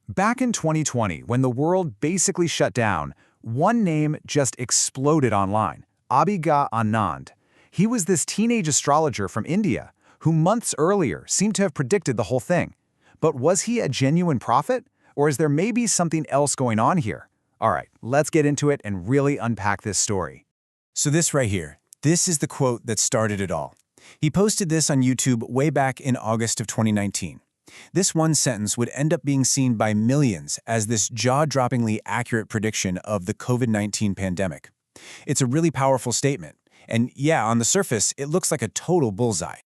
Back in 2020, when the world basically shut down, one name just exploded online: Abhigya Anand. He was this teenage astrologer from India who months earlier seemed to have predicted the whole thing. But was he a genuine prophet? Or is there maybe something else going on here? All right, let's get into it and really unpack this story. So this right here, this is the quote that started it all. He posted this on YouTube way back in August of 2019. This one sentence would end up being seen by millions as this jaw-droppingly accurate prediction of the COVID-19 pandemic. It's a really powerful statement. And yeah, on the surface, it looks like a total bullseye.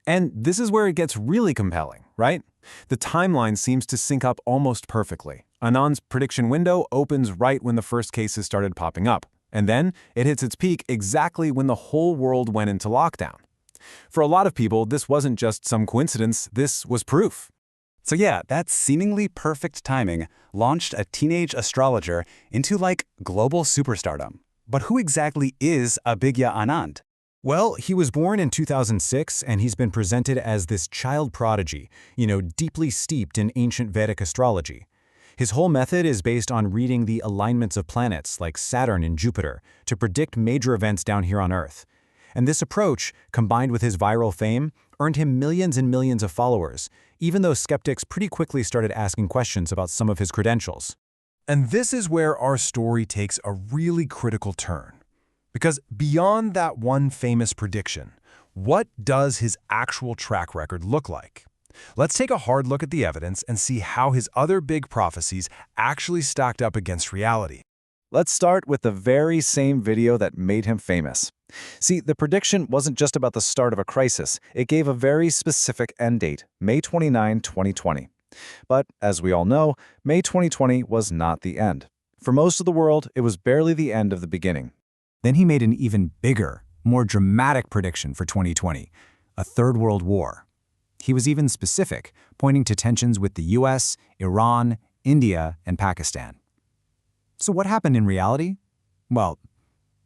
And this is where it gets really compelling, right? The timeline seems to sync up almost perfectly. Anand's prediction window opens right when the first cases started popping up, and then it hits its peak exactly when the whole world went into lockdown. For a lot of people, this wasn't just some coincidence, this was proof. So yeah, that seemingly perfect timing launched a teenage astrologer into global superstardom. But who exactly is Abhigya Anand? Well, he was born in 2006, and he's been presented as this child prodigy, deeply steeped in ancient Vedic astrology. His whole method is based on reading the alignments of planets like Saturn and Jupiter to predict major events down here on Earth. And this approach, combined with his viral fame, earned him millions and millions of followers, even though skeptics pretty quickly started asking questions about some of his credentials. And this is where our story takes a really critical turn. Because beyond that one famous prediction, what does his actual track record look like? Let's take a hard look at the evidence and see how his other big prophecies actually stacked up against reality. Let's start with the very same video that made him famous. See, the prediction wasn't just about the start of a crisis. It gave a very specific end date, May 29, 2020. But, as we all know, May 2020 was not the end. For most of the world, it was barely the end of the beginning. Then he made an even bigger, more dramatic prediction for 2020, a third world war. He was even specific, pointing to tensions with the US, Iran, India, and Pakistan. So what happened in reality? Well,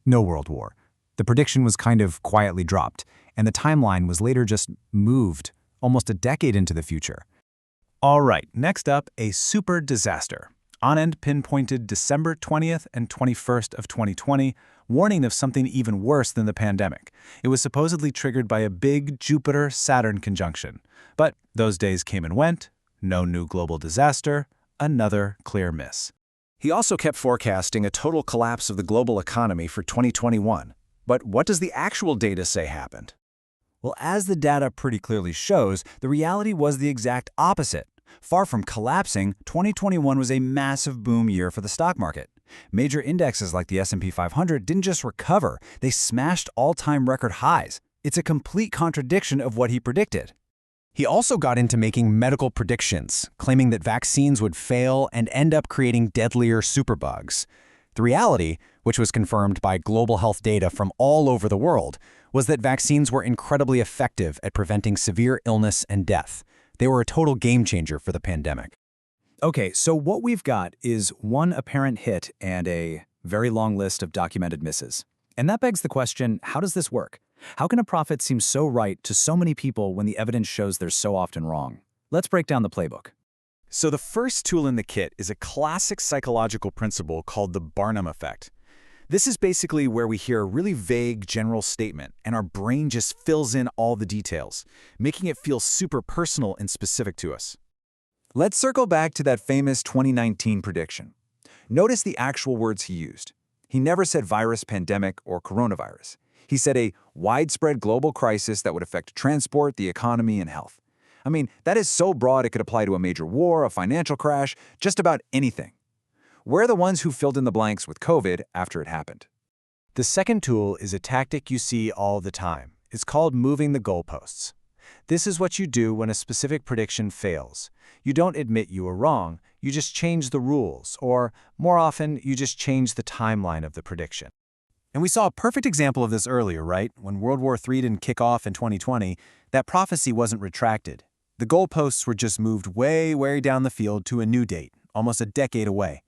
no world war. The prediction was kind of quietly dropped, and the timeline was later just moved almost a decade into the future. All right, next up, a super disaster. Anand pinpointed December 20th and 21st of 2020, warning of something even worse than the pandemic. It was supposedly triggered by a big Jupiter-Saturn conjunction. But those days came and went, no new global disaster, another clear miss. He also kept forecasting a total collapse of the global economy for 2021. But what does the actual data say happened? Well, as the data pretty clearly shows, the reality was the exact opposite. Far from collapsing, 2021 was a massive boom year for the stock market. Major indexes like the S&P 500 didn't just recover, they smashed all-time record highs. It's a complete contradiction of what he predicted. He also got into making medical predictions, claiming that vaccines would fail and end up creating deadlier superbugs. The reality, which was confirmed by global health data from all over the world, was that vaccines were incredibly effective at preventing severe illness and death. They were a total game changer for the pandemic. Okay, so what we've got is one apparent hit and a very long list of documented misses. And that begs the question, how does this work? How can a prophet seem so right to so many people when the evidence shows they're so often wrong? Let's break down the playbook. So the first tool in the kit is a classic psychological principle called the Barnum effect. This is basically where we hear a really vague general statement and our brain just fills in all the details, making it feel super personal and specific to us. Let's circle back to that famous 2019 prediction. Notice the actual words he used. He never said virus, pandemic, or coronavirus. He said a widespread global crisis that would affect transport, the economy, and health. I mean, that is so broad it could apply to a major war, a financial crash, just about anything. We're the ones who filled in the blanks with COVID after it happened. The second tool is a tactic you see all the time. It's called moving the goalposts. This is what you do when a specific prediction fails. You don't admit you were wrong, you just change the rules, or more often, you just change the timeline of the prediction. And we saw a perfect example of this earlier, right? When World War III didn't kick off in 2020, that prophecy wasn't retracted. The goalposts were just moved way, way down the field to a new date, almost a decade away.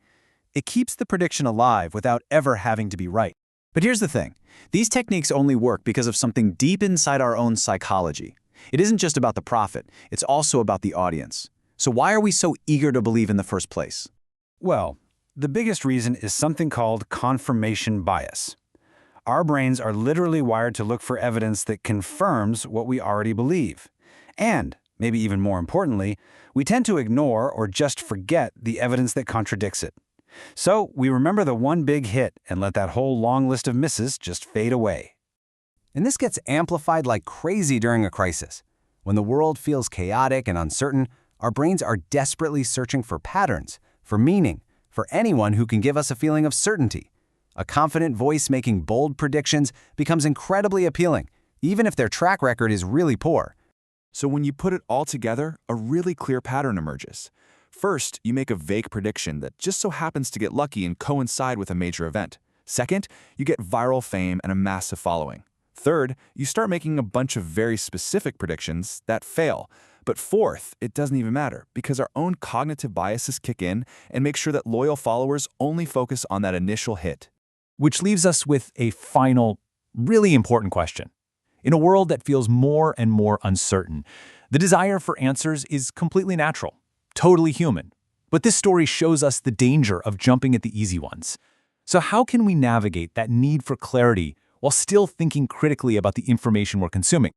It keeps the prediction alive without ever having to be right. But here's the thing. These techniques only work because of something deep inside our own psychology. It isn't just about the prophet, it's also about the audience. So why are we so eager to believe in the first place? Well, the biggest reason is something called confirmation bias. Our brains are literally wired to look for evidence that confirms what we already believe. And, maybe even more importantly, we tend to ignore or just forget the evidence that contradicts it. So we remember the one big hit and let that whole long list of misses just fade away. And this gets amplified like crazy during a crisis. When the world feels chaotic and uncertain, our brains are desperately searching for patterns, for meaning, for anyone who can give us a feeling of certainty. A confident voice making bold predictions becomes incredibly appealing, even if their track record is really poor. So when you put it all together, a really clear pattern emerges. First, you make a vague prediction that just so happens to get lucky and coincide with a major event. Second, you get viral fame and a massive following. Third, you start making a bunch of very specific predictions that fail. But fourth, it doesn't even matter because our own cognitive biases kick in and make sure that loyal followers only focus on that initial hit. Which leaves us with a final, really important question. In a world that feels more and more uncertain, the desire for answers is completely natural, totally human. But this story shows us the danger of jumping at the easy ones. So how can we navigate that need for clarity while still thinking critically about the information we're consuming?